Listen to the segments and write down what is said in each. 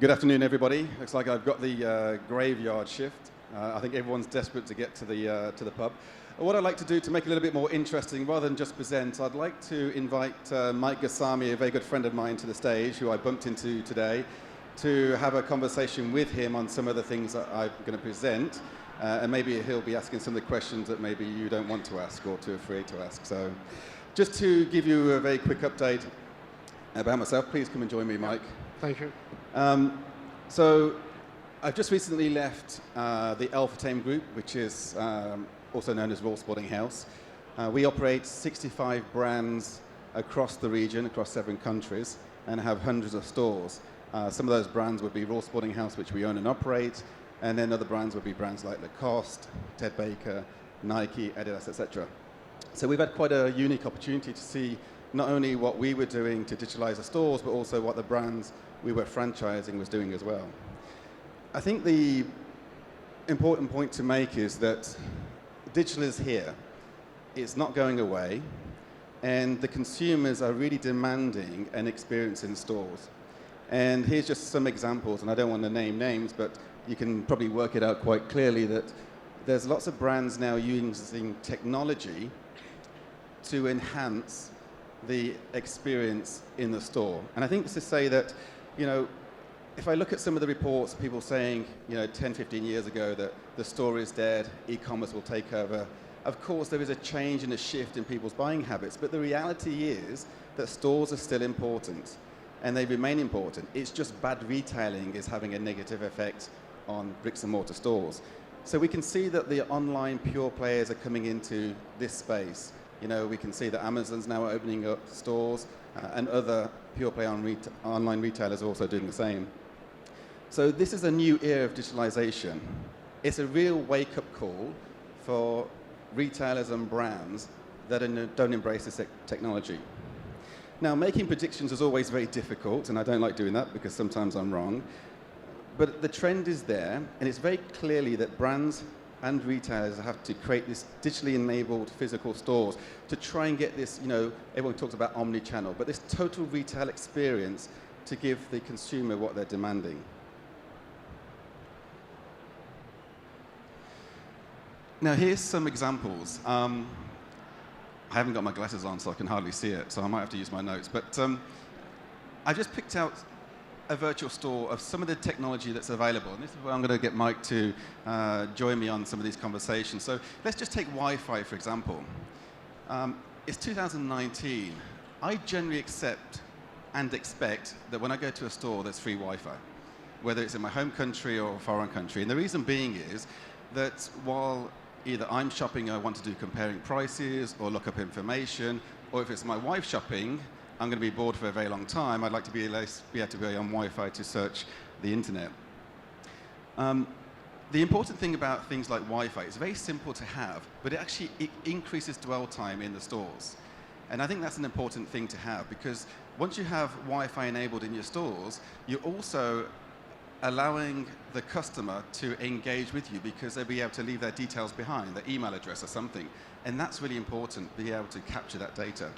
Good afternoon, everybody. Looks like I've got the graveyard shift. I think everyone's desperate to get to the pub. What I'd like to do to make it a little bit more interesting, rather than just present, I'd like to invite Mike Gassami, a very good friend of mine, to the stage, who I bumped into today, to have a conversation with him on some of the things that I'm going to present. And maybe he'll be asking some of the questions that maybe you don't want to ask or too afraid to ask. So just to give you a very quick update about myself, please come and join me, Mike. Thank you. So I've just recently left the Alpha Tame Group, which is also known as Raw Sporting House. We operate 65 brands across the region, across 7 countries, and have hundreds of stores. Some of those brands would be Raw Sporting House, which we own and operate, and then other brands would be brands like Lacoste, Ted Baker, Nike, Adidas, etc. So we've had quite a unique opportunity to see not only what we were doing to digitalize the stores, but also what the brands we were franchising was doing as well. I think the important point to make is that digital is here. It's not going away, and the consumers are really demanding an experience in stores. And here's just some examples, and I don't want to name names, but you can probably work it out quite clearly that there's lots of brands now using technology to enhance the experience in the store. And I think it's to say that, you know, if I look at some of the reports, people saying, 10, 15 years ago that the store is dead, e-commerce will take over. Of course, there is a change and a shift in people's buying habits, but the reality is that stores are still important, and they remain important. It's just bad retailing is having a negative effect on bricks and mortar stores. So we can see that the online pure players are coming into this space. We can see that Amazon's now opening up stores, and other pure play online retailers are also doing the same. So this is a new era of digitalization. It's a real wake-up call for retailers and brands that don't embrace this technology. Now, making predictions is always very difficult, and I don't like doing that because sometimes I'm wrong. But the trend is there, and it's very clearly that brands and retailers have to create this digitally enabled physical stores to try and get this, everyone talks about omni-channel, but this total retail experience to give the consumer what they're demanding. Now, here's some examples. I haven't got my glasses on, so I can hardly see it, so I might have to use my notes. But I just picked out a virtual store of some of the technology that's available. And this is where I'm going to get Mike to join me on some of these conversations. So let's just take Wi-Fi, for example. It's 2019. I generally accept and expect that when I go to a store, there's free Wi-Fi, whether it's in my home country or a foreign country. And the reason being is that while either I'm shopping, I want to do comparing prices or look up information, or if it's my wife shopping, I'm going to be bored for a very long time. I'd like to be able to go on Wi-Fi to search the internet. The important thing about things like Wi-Fi, it's very simple to have, but it increases dwell time in the stores. And I think that's an important thing to have, because once you have Wi-Fi enabled in your stores, you're also allowing the customer to engage with you, because they'll be able to leave their details behind, their email address or something. And that's really important, be able to capture that data.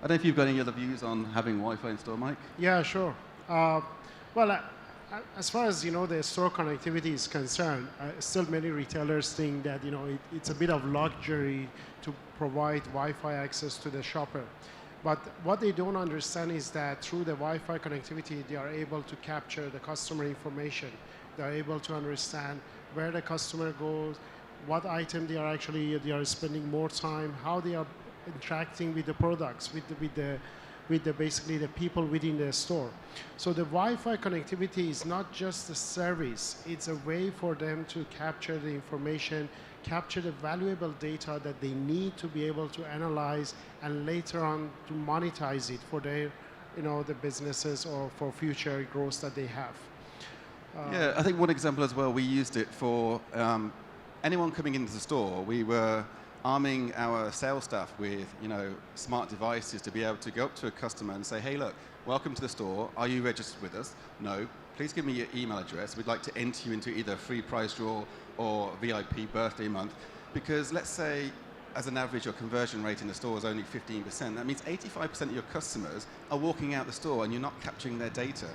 I don't know if you've got any other views on having Wi-Fi in store, Mike? Yeah, sure. As far as the store connectivity is concerned, still many retailers think that it's a bit of luxury to provide Wi-Fi access to the shopper. But what they don't understand is that through the Wi-Fi connectivity, they are able to capture the customer information. They are able to understand where the customer goes, what item they are spending more time, how they are interacting with the products, with basically the people within the store. So the Wi-Fi connectivity is not just a service, it's a way for them to capture the information, capture the valuable data that they need to be able to analyze and later on to monetize it for their, the businesses or for future growth that they have. Yeah, I think one example as well, we used it for anyone coming into the store. We were arming our sales staff with, smart devices to be able to go up to a customer and say, hey, look, welcome to the store. Are you registered with us? No. Please give me your email address. We'd like to enter you into either a free prize draw or VIP birthday month. Because let's say, as an average, your conversion rate in the store is only 15%. That means 85% of your customers are walking out the store and you're not capturing their data.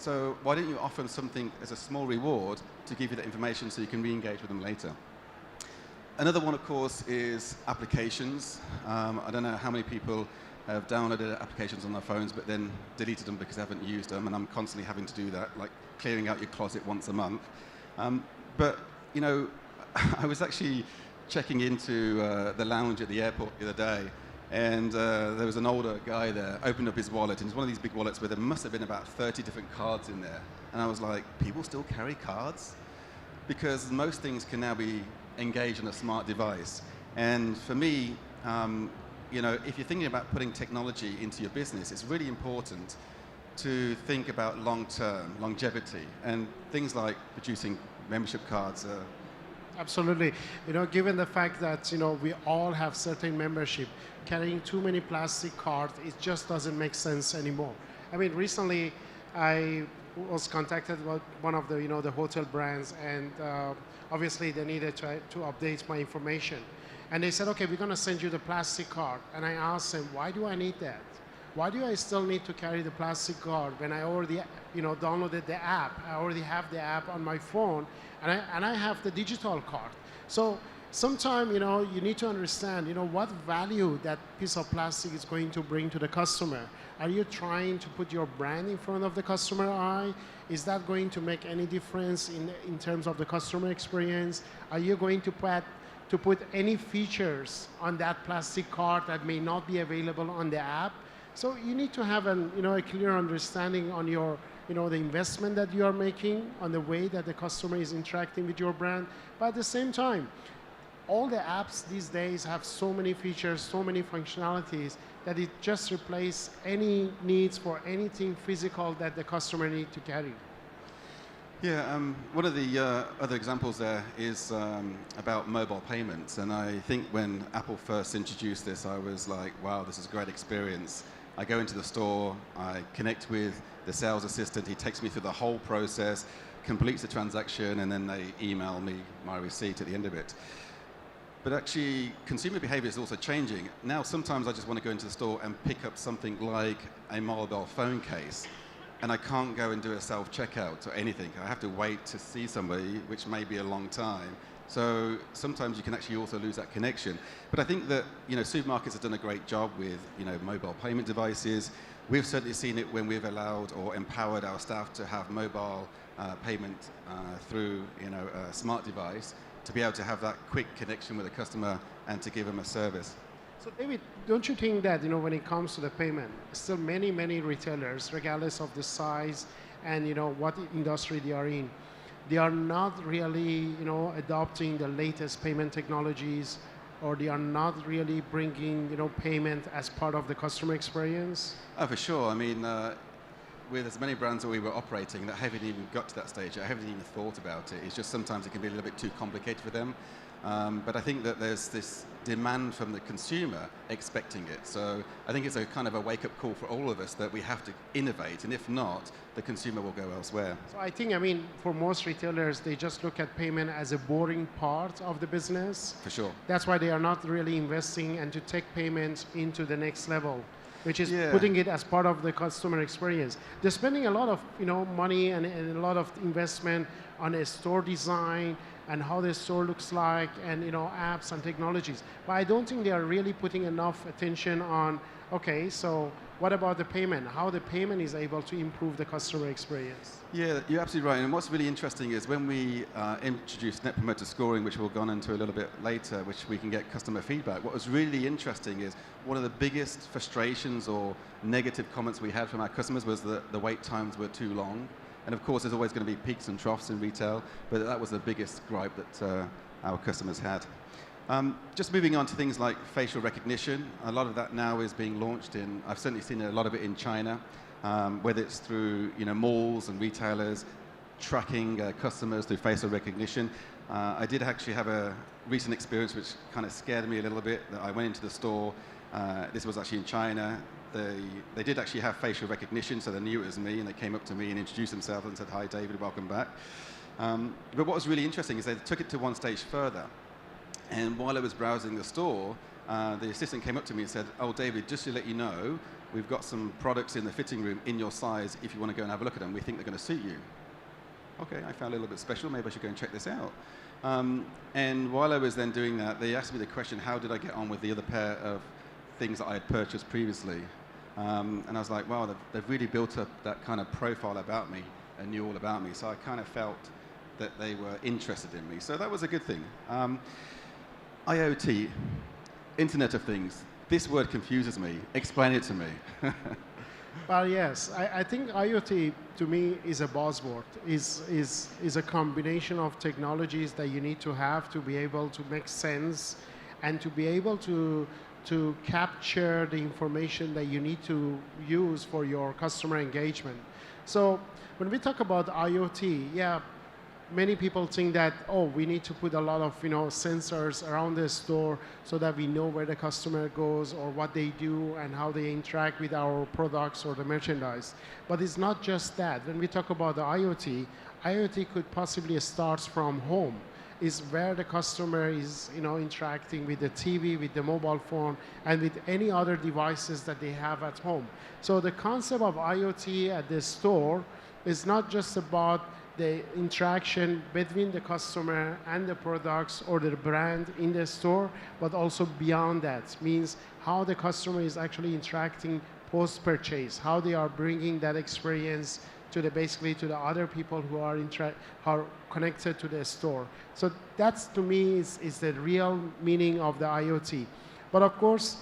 So why don't you offer them something as a small reward to give you that information so you can re-engage with them later? Another one, of course, is applications. I don't know how many people have downloaded applications on their phones but then deleted them because they haven't used them, and I'm constantly having to do that, like clearing out your closet once a month. But, you know, I was actually checking into the lounge at the airport the other day, and there was an older guy there, opened up his wallet, and it's one of these big wallets where there must have been about 30 different cards in there. And I was like, people still carry cards? Because most things can now be engaged on a smart device. And for me, you know, if you're thinking about putting technology into your business, it's really important to think about long-term, longevity, and things like producing membership cards. Absolutely. You know, given the fact that, you know, we all have certain membership, carrying too many plastic cards, it just doesn't make sense anymore. I mean, recently I was contacted by one of the, you know, the hotel brands, and obviously they needed to update my information. And they said, okay, we're going to send you the plastic card. And I asked them, why do I need that? Why do I still need to carry the plastic card when I already, you know, downloaded the app? I already have the app on my phone, and I have the digital card. So sometimes, you know, you need to understand, you know, what value that piece of plastic is going to bring to the customer. Are you trying to put your brand in front of the customer eye? Is that going to make any difference in terms of the customer experience? Are you going to put any features on that plastic card that may not be available on the app? So you need to have an, you know, a clear understanding on your, you know, the investment that you are making, on the way that the customer is interacting with your brand. But at the same time, all the apps these days have so many features, so many functionalities, that it just replaces any needs for anything physical that the customer needs to carry. Yeah, one of the other examples there is about mobile payments. And I think when Apple first introduced this, I was like, wow, this is a great experience. I go into the store, I connect with the sales assistant, he takes me through the whole process, completes the transaction, and then they email me my receipt at the end of it. But actually, consumer behavior is also changing. Now, sometimes I just want to go into the store and pick up something like a mobile phone case, and I can't go and do a self-checkout or anything. I have to wait to see somebody, which may be a long time. So sometimes you can actually also lose that connection. But I think that, you know, supermarkets have done a great job with, you know, mobile payment devices. We've certainly seen it when we've allowed or empowered our staff to have mobile payment through, you know, a smart device, to be able to have that quick connection with a customer and to give them a service. So David, don't you think that, you know, when it comes to the payment, still many retailers, regardless of the size and, you know, what industry they are in, they are not really, you know, adopting the latest payment technologies, or they are not really bringing, you know, payment as part of the customer experience? Oh, for sure. I mean, with as many brands that we were operating that haven't even got to that stage, I haven't even thought about it. It's just sometimes it can be a little bit too complicated for them. But I think that there's this demand from the consumer expecting it. So I think it's a kind of a wake-up call for all of us that we have to innovate, and if not, the consumer will go elsewhere. So I think, I mean, for most retailers, they just look at payment as a boring part of the business. For sure. That's why they are not really investing and to take payments into the next level, which is putting it as part of the customer experience. They're spending a lot of, you know, money and a lot of investment on a store design and how the store looks like, and, you know, apps and technologies. But I don't think they are really putting enough attention on, okay, so what about the payment? How the payment is able to improve the customer experience? Yeah, you're absolutely right. And what's really interesting is when we introduced Net Promoter Scoring, which we'll go into a little bit later, which we can get customer feedback, what was really interesting is one of the biggest frustrations or negative comments we had from our customers was that the wait times were too long. And of course, there's always going to be peaks and troughs in retail, but that was the biggest gripe that our customers had. Just moving on to things like facial recognition, a lot of that now is being launched in, I've certainly seen a lot of it in China, whether it's through, you know, malls and retailers, tracking customers through facial recognition. I did actually have a recent experience which kind of scared me a little bit, that I went into the store, this was actually in China. They did actually have facial recognition, so they knew it was me, and they came up to me and introduced themselves and said, "Hi, David, welcome back." But what was really interesting is they took it to one stage further. And while I was browsing the store, the assistant came up to me and said, "Oh, David, just to let you know, we've got some products in the fitting room in your size if you want to go and have a look at them. We think they're going to suit you. Okay, I found it a little bit special. Maybe I should go and check this out. And while I was then doing that, they asked me the question, how did I get on with the other pair of things that I had purchased previously? And I was like, wow, they've really built up that kind of profile about me and knew all about me. So I kind of felt that they were interested in me. So that was a good thing. IoT, Internet of Things. This word confuses me. Explain it to me. Well, yes, I think IoT to me is a buzzword. Is a combination of technologies that you need to have to be able to make sense and to be able to capture the information that you need to use for your customer engagement. So when we talk about IoT, yeah, many people think that, oh, we need to put a lot of sensors around the store so that we know where the customer goes or what they do and how they interact with our products or the merchandise. But it's not just that. When we talk about the IoT, IoT could possibly start from home. Is where the customer is interacting with the TV, with the mobile phone, and with any other devices that they have at home. So the concept of IoT at the store is not just about the interaction between the customer and the products or the brand in the store, but also beyond that. Means how the customer is actually interacting post-purchase, how they are bringing that experience to the other people who are connected to the store. So that's, to me, is the real meaning of the IoT. But of course,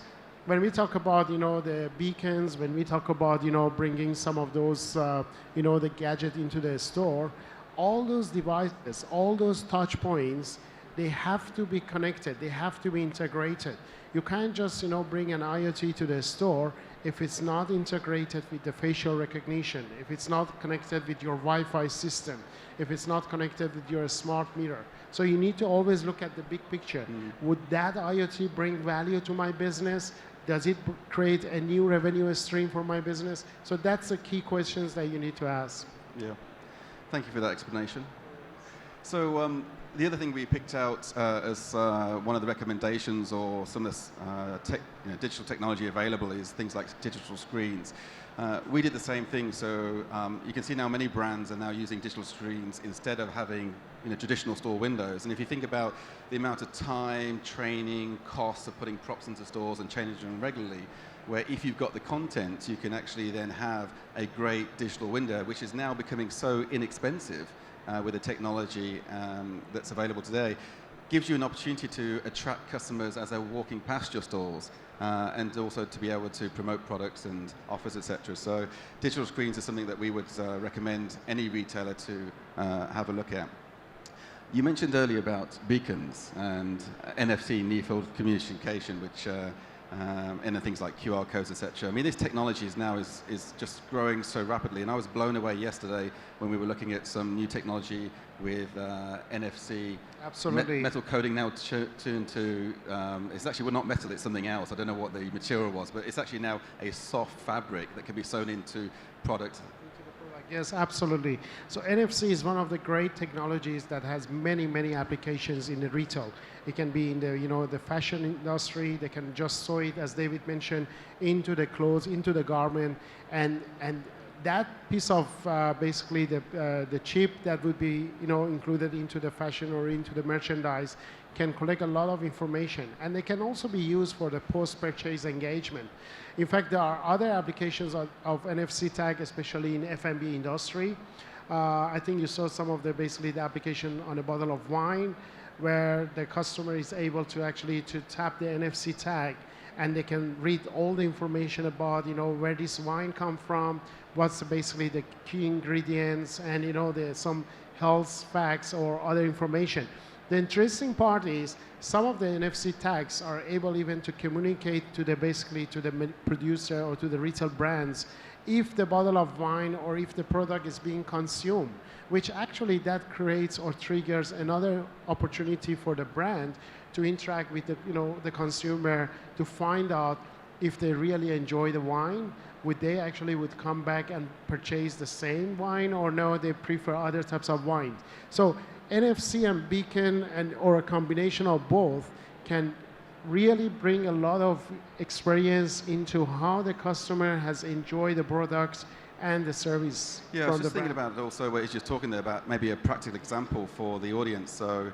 when we talk about the beacons, when we talk about bringing some of those the gadget into the store, all those devices, all those touch points, they have to be connected, they have to be integrated. You can't just bring an IoT to the store if it's not integrated with the facial recognition, if it's not connected with your Wi-Fi system, if it's not connected with your smart mirror. So you need to always look at the big picture. Would that IoT bring value to my business? Does it create a new revenue stream for my business? So that's the key questions that you need to ask. Yeah, thank you for that explanation. So the other thing we picked out as one of the recommendations or some of the digital technology available is things like digital screens. We did the same thing, so you can see now many brands are now using digital screens instead of having traditional store windows. And if you think about the amount of time, training, costs of putting props into stores and changing them regularly, where if you've got the content, you can actually then have a great digital window, which is now becoming so inexpensive with the technology that's available today, gives you an opportunity to attract customers as they're walking past your stores and also to be able to promote products and offers, etc. So digital screens is something that we would recommend any retailer to have a look at. You mentioned earlier about beacons and NFC, near-field communication, which and things like QR codes, etc. I mean, this technology is just growing so rapidly, and I was blown away yesterday when we were looking at some new technology with NFC. Absolutely. Metal coating now tuned to, it's actually not metal, it's something else. I don't know what the material was, but it's actually now a soft fabric that can be sewn into products. Yes, absolutely. So NFC is one of the great technologies that has many, many applications in the retail. It can be in the the fashion industry. They can just sew it, as David mentioned, into the clothes, into the garment, and that piece of basically the chip that would be included into the fashion or into the merchandise can collect a lot of information, and they can also be used for the post-purchase engagement. In fact, there are other applications of NFC tag, especially in F&B industry. I think you saw some of the application on a bottle of wine, where the customer is able to actually tap the NFC tag, and they can read all the information about where this wine come from, what's basically the key ingredients, and some health facts or other information. The interesting part is some of the NFC tags are able even to communicate to the producer or to the retail brands if the bottle of wine or if the product is being consumed, which actually that creates or triggers another opportunity for the brand to interact with the consumer to find out if they really enjoy the wine. Would they actually come back and purchase the same wine, or no, they prefer other types of wine? So NFC and beacon or a combination of both can really bring a lot of experience into how the customer has enjoyed the products and the service. Yeah, I was just thinking about it also, where you're talking there about maybe a practical example for the audience. So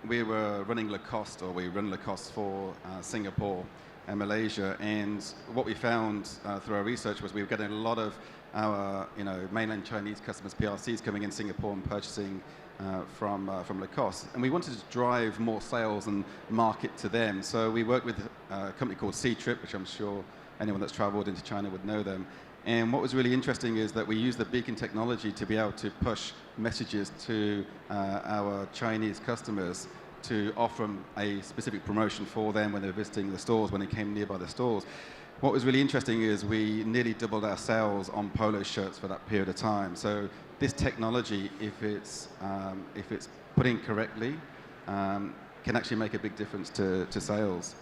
we were running Lacoste, or we run Lacoste for Singapore and Malaysia, and what we found through our research was we were getting a lot of our mainland Chinese customers, PRCs, coming in Singapore and purchasing from Lacoste, and we wanted to drive more sales and market to them. So we worked with a company called C-Trip, which I'm sure anyone that's traveled into China would know them. And what was really interesting is that we used the beacon technology to be able to push messages to our Chinese customers to offer them a specific promotion for them when they were visiting the stores, when they came nearby the stores. What was really interesting is we nearly doubled our sales on polo shirts for that period of time. So this technology, if it's put in correctly, can actually make a big difference to sales.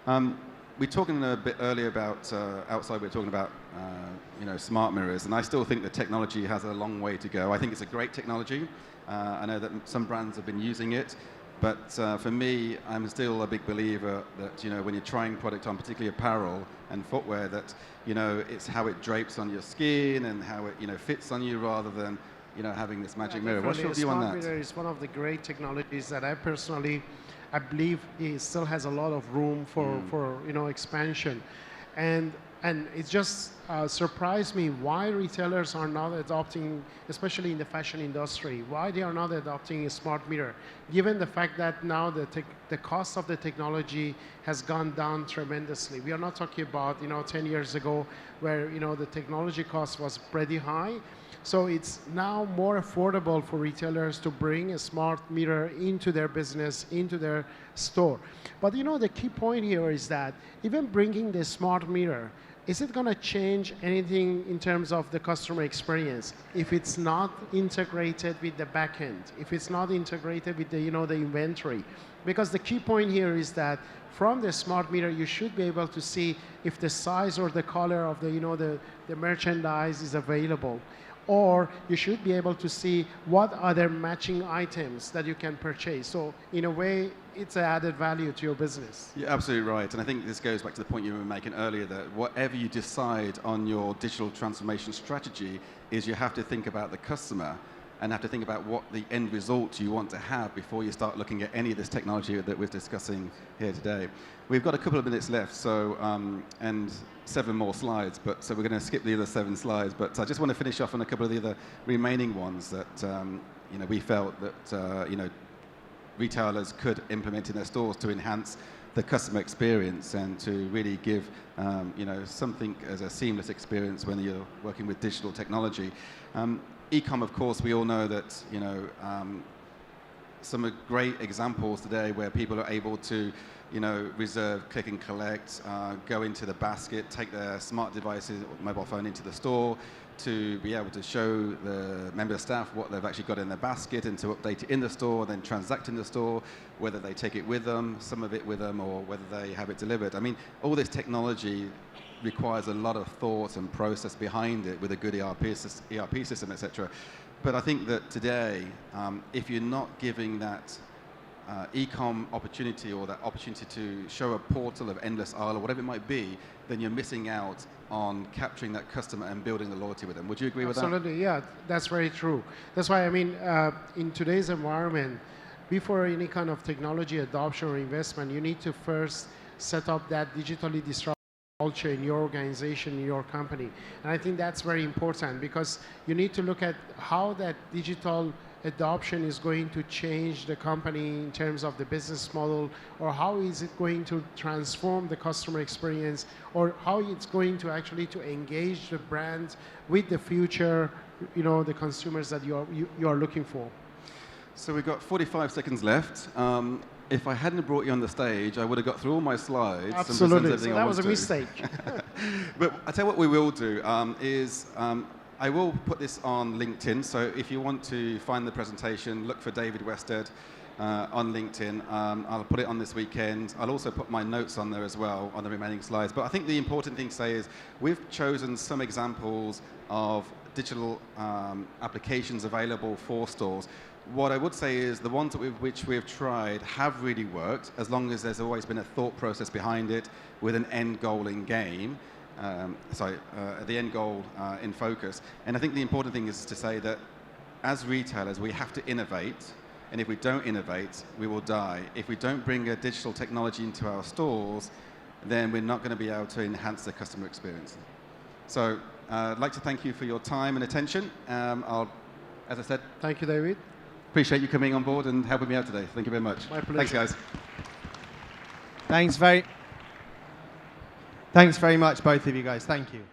We were talking a bit earlier about, outside we were talking about smart mirrors, and I still think the technology has a long way to go. I think it's a great technology. I know that some brands have been using it, but for me, I'm still a big believer that when you're trying product on, particularly apparel and footwear, that it's how it drapes on your skin and how it fits on you, rather than having this magic mirror. What's your view on that? Smart mirror is one of the great technologies that I believe it still has a lot of room for expansion, and it just surprised me why retailers are not adopting, especially in the fashion industry, why they are not adopting a smart mirror, given the fact that now the cost of the technology has gone down tremendously. We are not talking about 10 years ago where the technology cost was pretty high. So it's now more affordable for retailers to bring a smart mirror into their business, into their store. But the key point here is that even bringing the smart mirror, is it going to change anything in terms of the customer experience if it's not integrated with the back end, if it's not integrated with the inventory? Because the key point here is that from the smart mirror, you should be able to see if the size or the color of the merchandise is available. Or you should be able to see what other matching items that you can purchase. So in a way, it's an added value to your business. You're absolutely right. And I think this goes back to the point you were making earlier, that whatever you decide on your digital transformation strategy is you have to think about the customer and have to think about what the end result you want to have before you start looking at any of this technology that we're discussing here today. We've got a couple of minutes left, so and 7 more slides, so we're going to skip the other 7 slides. But I just want to finish off on a couple of the other remaining ones that we felt that retailers could implement in their stores to enhance the customer experience and to really give something as a seamless experience when you're working with digital technology. E-com, of course, we all know that some great examples today where people are able to reserve, click and collect, go into the basket, take their smart devices or mobile phone into the store to be able to show the member staff what they've actually got in their basket and to update it in the store, then transact in the store, whether they take it with them, some of it with them, or whether they have it delivered. I mean, all this technology requires a lot of thought and process behind it with a good ERP system, etc. But I think that today, if you're not giving that e-com opportunity or that opportunity to show a portal of endless aisle or whatever it might be, then you're missing out on capturing that customer and building the loyalty with them. Would you agree with that? Absolutely, yeah, that's very true. That's why, in today's environment, before any kind of technology adoption or investment, you need to first set up that digitally disruptive culture in your organization, in your company. And I think that's very important because you need to look at how that digital adoption is going to change the company in terms of the business model, or how is it going to transform the customer experience, or how it's going to actually to engage the brand with the future, the consumers that you are looking for. So we've got 45 seconds left. If I hadn't brought you on the stage, I would have got through all my slides. Absolutely, so that was a mistake. But I tell you what we will do is I will put this on LinkedIn. So if you want to find the presentation, look for David Westhead on LinkedIn. I'll put it on this weekend. I'll also put my notes on there as well on the remaining slides. But I think the important thing to say is we've chosen some examples of digital applications available for stores. what I would say is the ones which we've tried have really worked, as long as there's always been a thought process behind it with an end goal in game. The end goal in focus. And I think the important thing is to say that as retailers, we have to innovate. And if we don't innovate, we will die. If we don't bring a digital technology into our stores, then we're not going to be able to enhance the customer experience. So I'd like to thank you for your time and attention. As I said, thank you, David. Appreciate you coming on board and helping me out today. Thank you very much. My pleasure. Thanks, guys. Thanks very much, both of you guys. Thank you.